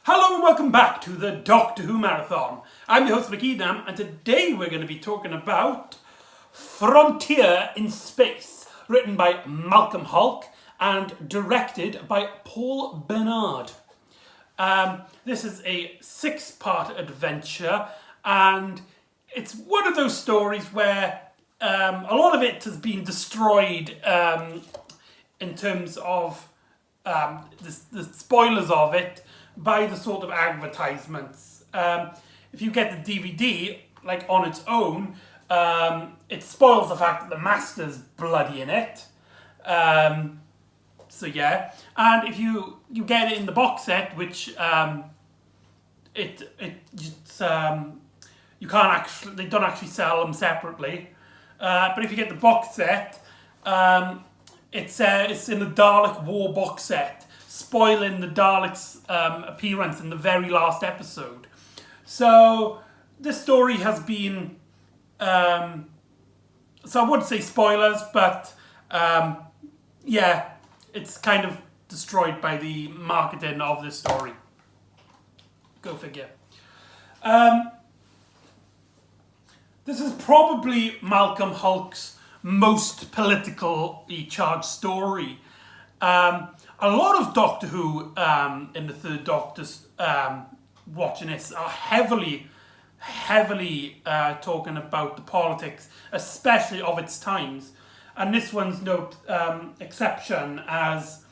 Hello and welcome back to the Doctor Who Marathon. I'm your host McEdam, and today we're going to be talking about Frontier in Space, written by Malcolm Hulke and directed by Paul Bernard. This is a 6-part adventure, and it's one of those stories where a lot of it has been destroyed in terms of the spoilers of it by the sort of advertisements. If you get the DVD, like on its own, it spoils the fact that the Master's bloody in it. So yeah, and if you get it in the box set, which you can't actually, they don't actually sell them separately. But if you get the box set, it's in the Dalek War box set, spoiling the Daleks' appearance in the very last episode. So this story has been, so I wouldn't say spoilers, but yeah, it's kind of destroyed by the marketing of this story. Go figure. This is probably Malcolm Hulke's most politically charged story. A lot of Doctor Who in the Third Doctor's watching this are heavily talking about the politics, especially of its times. And this one's no exception, as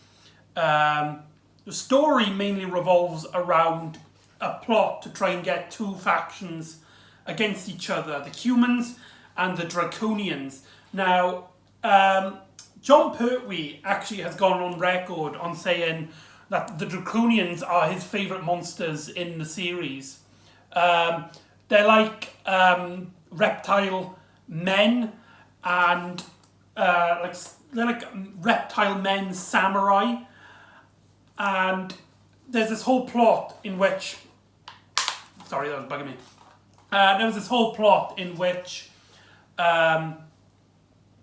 the story mainly revolves around a plot to try and get two factions against each other, the humans and the Draconians. Now, John Pertwee actually has gone on record on saying that the Draconians are his favourite monsters in the series. They're like reptile men, and they're like reptile men samurai. And there's this whole plot in which, sorry, that was bugging me. There was this whole plot in which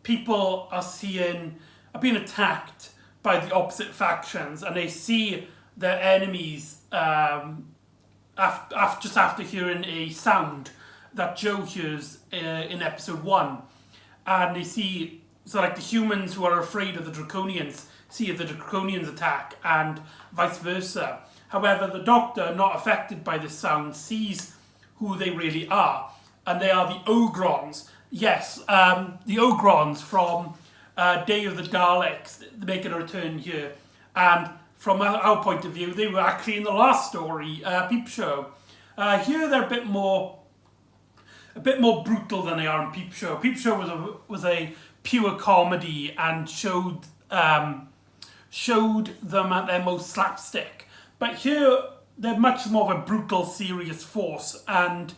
people are being attacked by the opposite factions, and they see their enemies just after hearing a sound that Joe hears in episode 1. And they see, so like the humans who are afraid of the Draconians see the Draconians attack, and vice versa. However, the Doctor, not affected by this sound, sees who they really are, and they are the Ogrons. Yes, the Ogrons from Day of the Daleks, making a return here. And from our point of view, they were actually in the last story, Peep Show. Here they're a bit more brutal than they are in Peep Show. Peep Show was a pure comedy and showed them at their most slapstick. But here they're much more of a brutal, serious force, and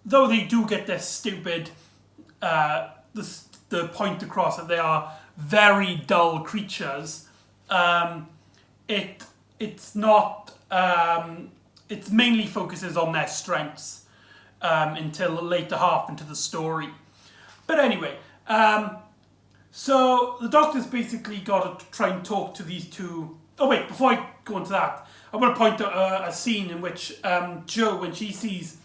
though they do get their stupid, the point across that they are very dull creatures, it's not, it mainly focuses on their strengths until the later half into the story. But anyway, so the Doctor's basically got to try and talk to these two. Oh wait, before I go into that, I want to point out a scene in which Jo, when she sees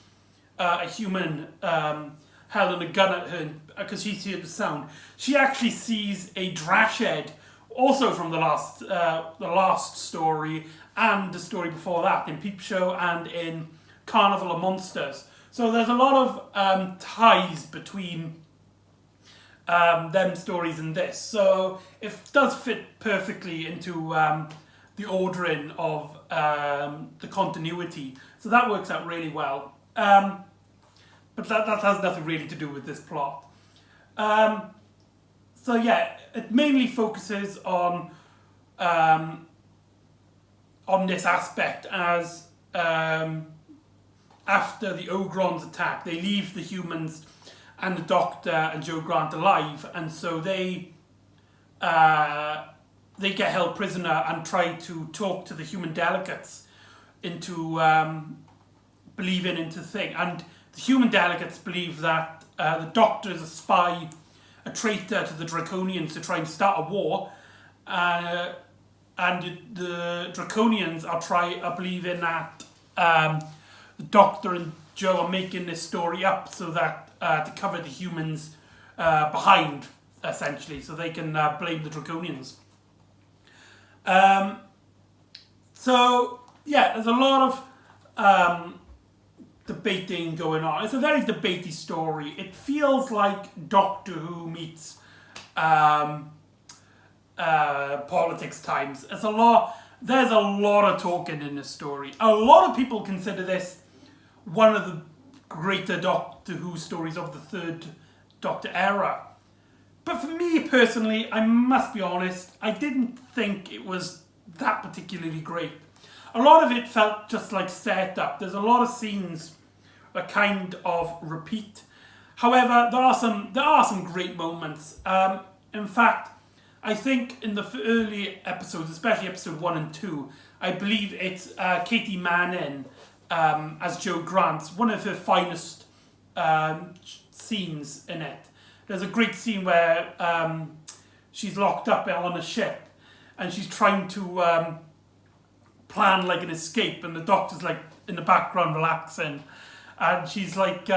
a human held a gun at her because she's heard the sound, she actually sees a Drashed, also from the last story and the story before that, in Peep Show and in Carnival of Monsters. So there's a lot of ties between them stories and this. So it does fit perfectly into the ordering of the continuity. So that works out really well. But that has nothing really to do with this plot. So yeah, it mainly focuses on this aspect as after the Ogrons attack, they leave the humans and the Doctor and Jo Grant alive, and so they get held prisoner and try to talk to the human delegates into believing into the thing. And the human delegates believe that the Doctor is a spy, a traitor to the Draconians to try and start a war. and the Draconians are believing that the Doctor and Joe are making this story up so that to cover the humans behind, essentially, so they can blame the Draconians. So yeah, there's a lot of debating going on. It's a very debatey story. It feels like Doctor Who meets politics times. There's a lot of talking in this story. A lot of people consider this one of the greater Doctor Who stories of the third Doctor era. But for me personally, I must be honest, I didn't think it was that particularly great. A lot of it felt just like setup. There's a lot of scenes that kind of repeat. However, there are some great moments. In fact, I think in the early episodes, especially episode 1 and 2, I believe it's Katie Manning as Jo Grant, one of her finest scenes in it. There's a great scene where she's locked up on a ship and she's trying to plan like an escape, and the Doctor's like in the background relaxing, and she's like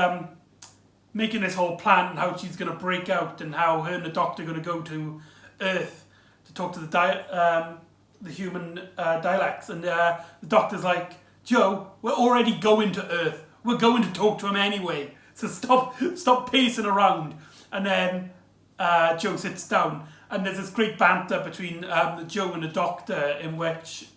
making this whole plan and how she's going to break out and how her and the Doctor are going to go to Earth to talk to the human dialects, and the Doctor's like, Joe, we're already going to Earth. We're going to talk to him anyway. So stop pacing around. And then Joe sits down, and there's this great banter between Joe and the Doctor, in which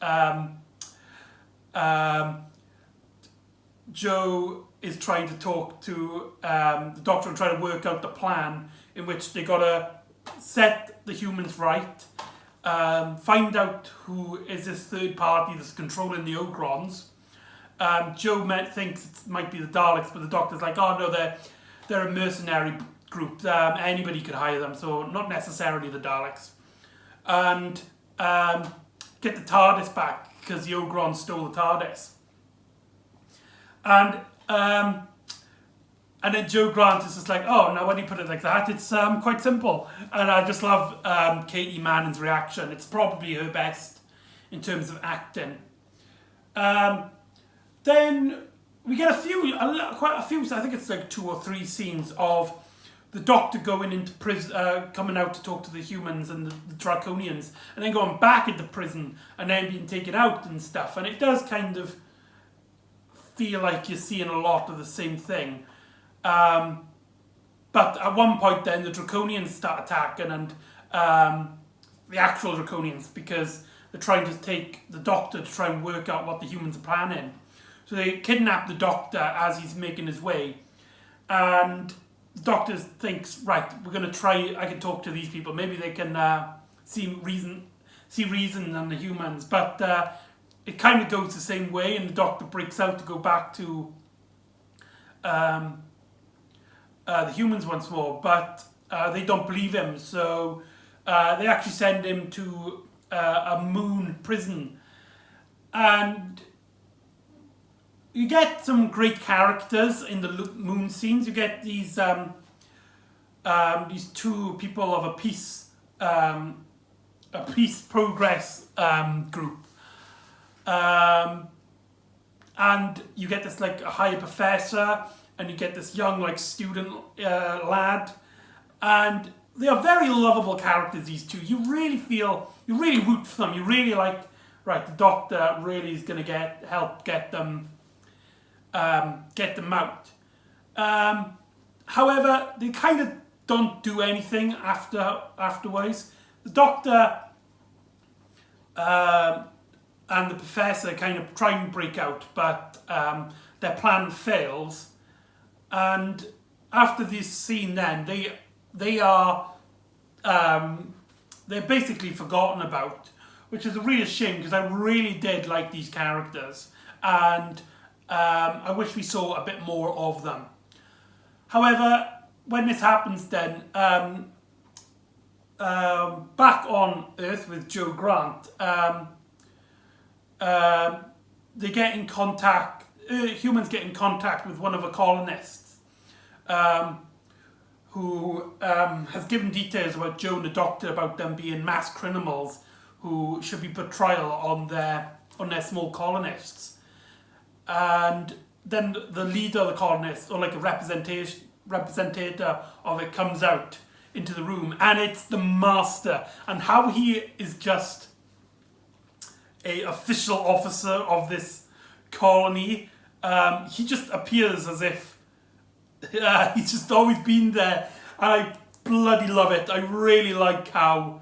Joe is trying to talk to the Doctor and try to work out the plan in which they got to set the humans right, find out who is this third party that's controlling the Ogrons. Joe thinks it might be the Daleks, but the Doctor's like, oh no, they're a mercenary group. Anybody could hire them, so not necessarily the Daleks. And get the TARDIS back because the Ogrons stole the TARDIS. And then Jo Grant is just like, oh, now when you put it like that, it's quite simple. And I just love Katie Manning's reaction. It's probably her best in terms of acting. Then we get quite a few, I think it's like 2 or 3 scenes of the Doctor going into prison, coming out to talk to the humans and the Draconians, and then going back into prison and then being taken out and stuff. And it does kind of feel like you're seeing a lot of the same thing. But at one point then the Draconians start attacking, and the actual Draconians, because they're trying to take the Doctor to try and work out what the humans are planning. So they kidnap the Doctor as he's making his way, and the Doctor thinks, right, we're going to try, I can talk to these people, maybe they can see reason in the humans, but it kind of goes the same way, and the Doctor breaks out to go back to the humans once more, but they don't believe him, so they actually send him to a moon prison. And you get some great characters in the moon scenes. You get these 2 people of a peace progress group, and you get this like a higher professor, and you get this young like student lad, and they are very lovable characters, these 2. You really root for them. You really like, right, the Doctor really is going to help get them out. However, they kind of don't do anything afterwards. The Doctor and the Professor kind of try and break out, but their plan fails. And after this scene, then they're basically forgotten about, which is a real shame because I really did like these characters, and I wish we saw a bit more of them. However, when this happens, then back on Earth with Jo Grant, they get in contact. Humans get in contact with one of the colonists, who has given details about Jo and the Doctor about them being mass criminals who should be put trial on their small colonists. And then the leader of the colonists, or like a representative of it, comes out into the room, and it's the master, and how he is just a official officer of this colony. He just appears as if he's just always been there, and I bloody love it. I really like how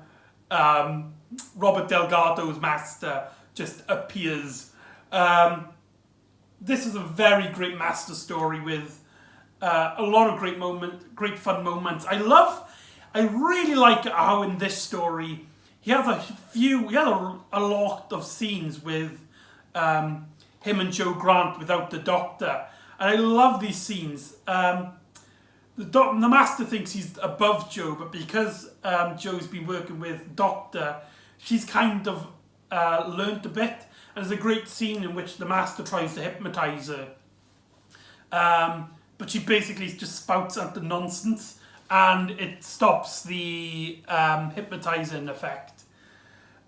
Robert Delgado's master just appears. This is a very great master story with a lot of great fun moments. I really like how in this story he has a lot of scenes with him and Joe Grant without the Doctor, and I love these scenes. The master thinks he's above Joe, but because Joe's been working with Doctor, she's kind of learnt a bit. And there's a great scene in which the master tries to hypnotise her, but she basically just spouts out the nonsense, and it stops the hypnotising effect.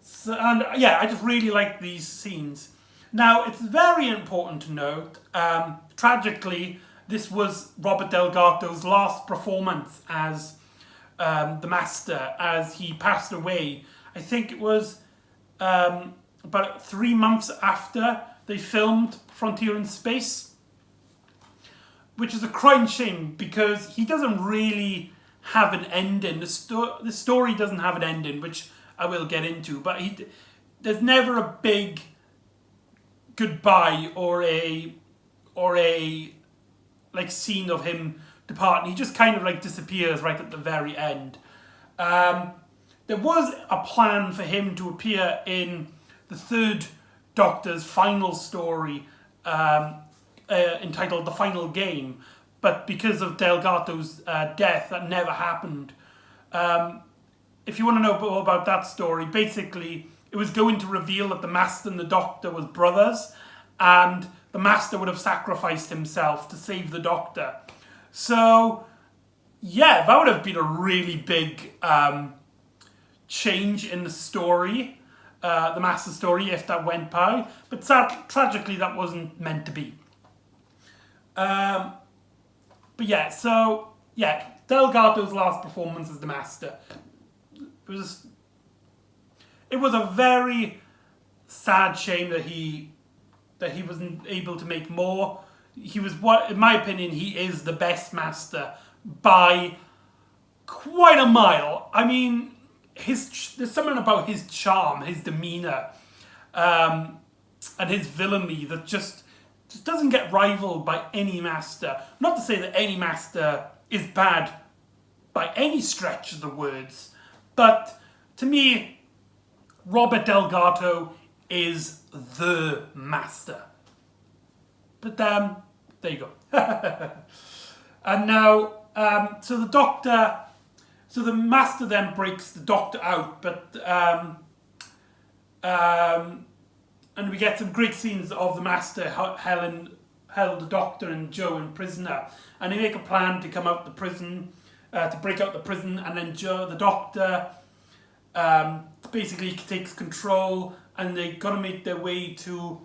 So, and yeah, I just really like these scenes. Now, it's very important to note, tragically, this was Robert Delgado's last performance as the master, as he passed away. I think it was about 3 months after they filmed Frontier in Space, which is a crying shame because he doesn't really have an ending. The story doesn't have an ending, which I will get into, but there's never a big goodbye or a like scene of him departing. He just kind of like disappears right at the very end. There was a plan for him to appear in the third Doctor's final story, entitled The Final Game, but because of Delgado's death, that never happened. If you want to know more about that story, basically it was going to reveal that the Master and the Doctor was brothers, and the Master would have sacrificed himself to save the Doctor. So, yeah, that would have been a really big change in the story, the Master story, if that went by. But tragically, that wasn't meant to be. But yeah, so, yeah, Delgado's last performance as the Master. It was a very sad shame that he wasn't able to make more. He was, in my opinion, he is the best Master by quite a mile. I mean, there's something about his charm, his demeanour, and his villainy that just doesn't get rivaled by any Master. Not to say that any Master is bad by any stretch of the words, but to me, Robert Delgado is the Master. But there you go. And now, so the Master then breaks the Doctor out, but and we get some great scenes of the Master held the Doctor and Joe in prisoner, and they make a plan to come out the prison, to break out the prison, and then the Doctor basically takes control, and they got to make their way to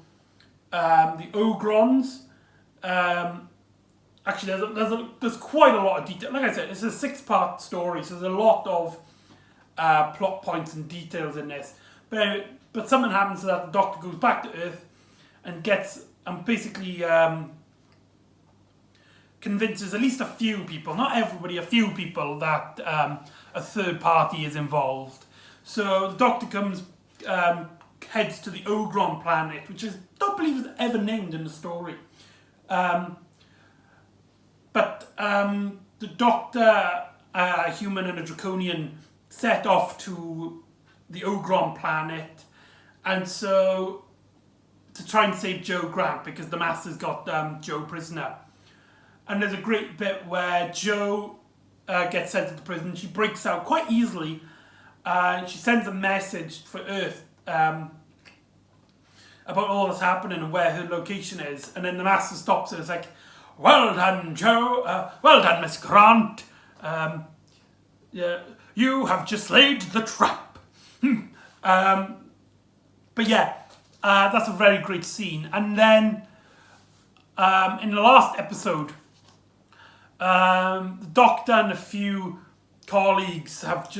the Ogrons. Actually, there's quite a lot of detail. Like I said, it's a 6-part story, so there's a lot of plot points and details in this. But something happens so that the Doctor goes back to Earth and basically convinces at least a few people, not everybody, a few people, that a third party is involved. So the Doctor heads to the Ogron planet, which I don't believe is ever named in the story. But the Doctor, a human and a Draconian, set off to the Ogron planet, and so to try and save Joe Grant, because the Master's got Joe prisoner. And there's a great bit where Joe gets sent to the prison. She breaks out quite easily, and she sends a message for Earth about all that's happening and where her location is. And then the Master stops her. It's like, "Well done, Joe. Well done, Miss Grant. Yeah, you have just laid the trap." But yeah, that's a very great scene. And then in the last episode, the Doctor and a few colleagues have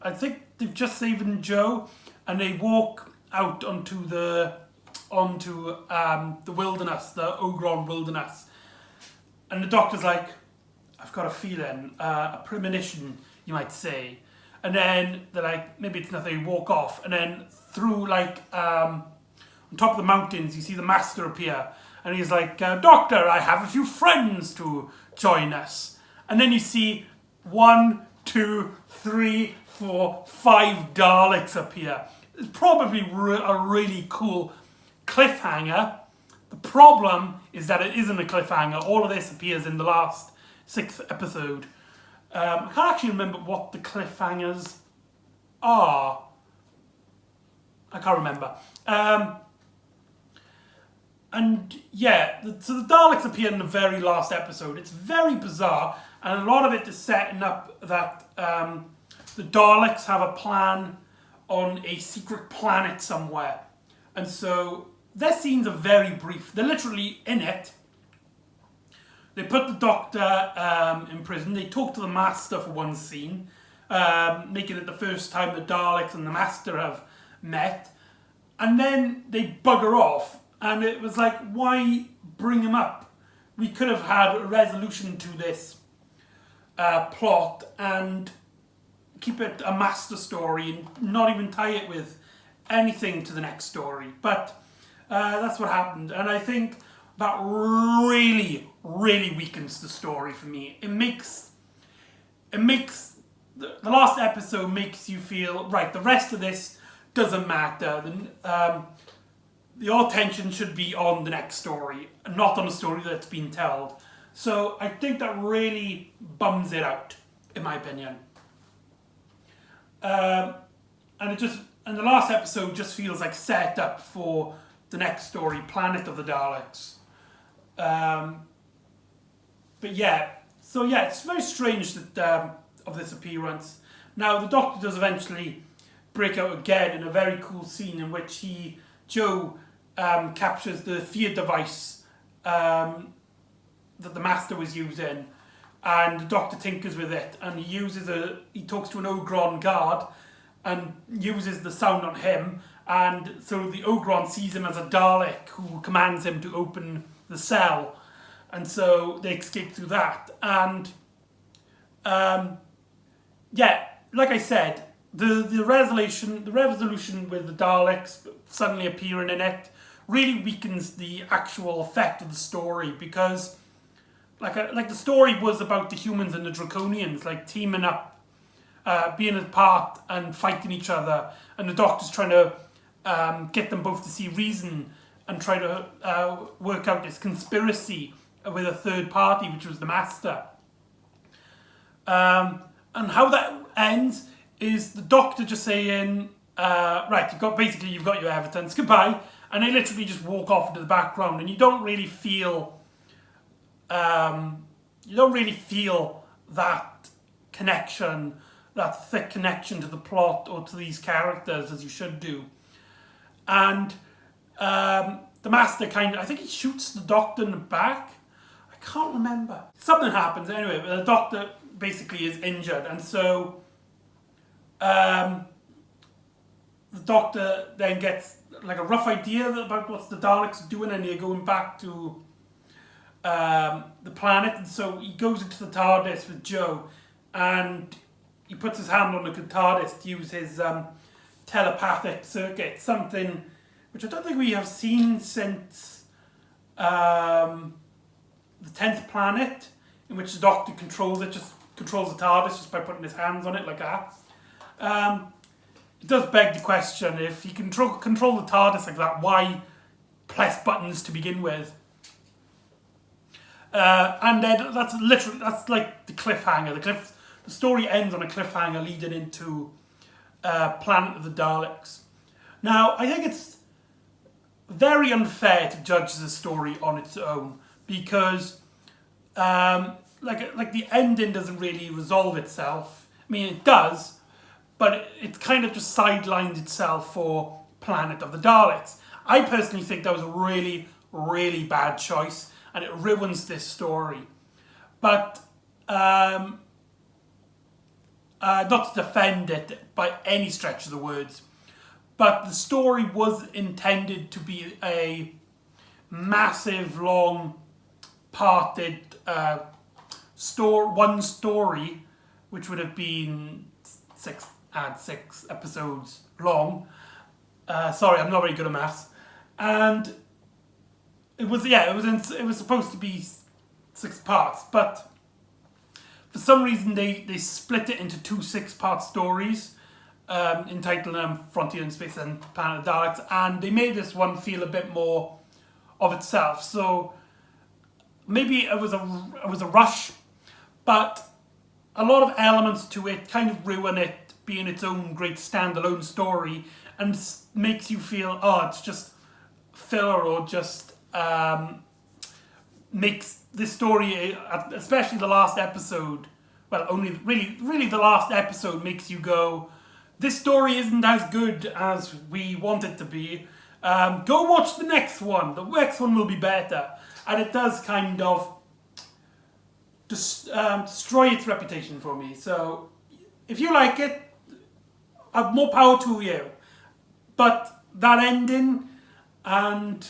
I think they've just saved Joe, and they walk out onto the wilderness, the Ogron wilderness, and the Doctor's like, I've got a feeling, a premonition, you might say. And then they're like, maybe it's nothing, walk off, and then through like on top of the mountains you see the Master appear, and he's like, Doctor, I have a few friends to join us. And then you see 1, 2, 3, 4, 5 Daleks appear. It's probably a really cool cliffhanger. The problem is that it isn't a cliffhanger. All of this appears in the last 6th episode. I can't actually remember what the cliffhangers are. I can't remember. And yeah, so the Daleks appear in the very last episode. It's very bizarre, and a lot of it is setting up that the Daleks have a plan on a secret planet somewhere. And so their scenes are very brief. They're literally in it. They put the Doctor in prison. They talk to the Master for one scene, making it the first time the Daleks and the Master have met. And then they bugger off. And it was like, why bring him up? We could have had a resolution to this plot and keep it a Master story and not even tie it with anything to the next story. But that's what happened. And I think that really, really weakens the story for me. It makes the last episode makes you feel, right, the rest of this doesn't matter. The attention should be on the next story, not on the story that's been told. So I think that really bums it out, in my opinion. And the last episode just feels like set up for the next story, Planet of the Daleks. But yeah, so yeah, it's very strange that of this appearance. Now the Doctor does eventually break out again in a very cool scene in which Joe captures the fear device that the Master was using, and the Doctor tinkers with it, and he talks to an Ogron guard and uses the sound on him, and so the Ogron sees him as a Dalek who commands him to open the cell, and so they escape through that. And yeah, like I said, the resolution with the Daleks suddenly appearing in it really weakens the actual effect of the story, because like the story was about the humans and the Draconians like teaming up, being apart and fighting each other, and the Doctor's trying to get them both to see reason and try to work out this conspiracy with a third party, which was the Master. And how that ends is the Doctor just saying, right, you've got your evidence, goodbye, and they literally just walk off into the background, and you don't really feel that connection, that thick connection to the plot or to these characters as you should do. And the Master I think he shoots the Doctor in the back. I can't remember. Something happens anyway, but the Doctor basically is injured, and so the Doctor then gets like a rough idea about what the Daleks are doing, and they're going back to the planet, and so he goes into the TARDIS with Joe, and he puts his hand on the TARDIS to use his telepathic circuit, something which I don't think we have seen since the 10th planet, in which the Doctor controls the TARDIS just by putting his hands on it like that. It does beg the question, if he can control the TARDIS like that, why press buttons to begin with? And then that's like the cliffhanger. The story ends on a cliffhanger leading into Planet of the Daleks. Now, I think it's very unfair to judge the story on its own, because like the ending doesn't really resolve itself. I mean, it does, but it kind of just sidelined itself for Planet of the Daleks. I personally think that was a really, really bad choice, and it ruins this story. But not to defend it by any stretch of the words, but the story was intended to be a massive, long-parted one story, which would have been six episodes long. Sorry, I'm not very good at maths. And it was supposed to be 6 parts, but for some reason they split it into 2 6-part stories, entitled Frontier in Space and Planet of the Daleks, and they made this one feel a bit more of itself. So maybe it was a rush, but a lot of elements to it kind of ruin it being its own great standalone story, and makes you feel, oh, it's just filler, or just makes this story, especially the last episode, well, only really the last episode makes you go, this story isn't as good as we want it to be. Go watch the next one. The next one will be better. And it does kind of destroy its reputation for me. So if you like it, more power to you. But that ending and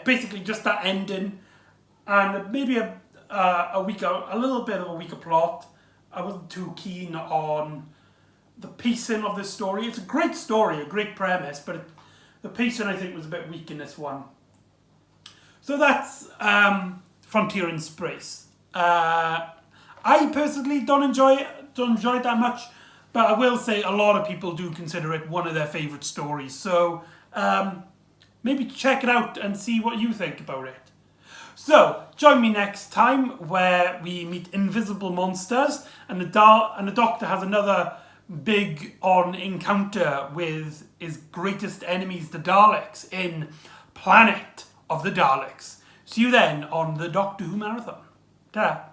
basically just that ending, and maybe a little bit of a weaker plot. I wasn't too keen on the pacing of this story. It's a great story, a great premise, but the pacing I think was a bit weak in this one. So that's Frontier in Space. I personally don't enjoy it that much, but I will say a lot of people do consider it one of their favourite stories. So maybe check it out and see what you think about it. So, join me next time where we meet invisible monsters, and the Doctor has another big encounter with his greatest enemies, the Daleks, in Planet of the Daleks. See you then on the Doctor Who Marathon. Ta-ra.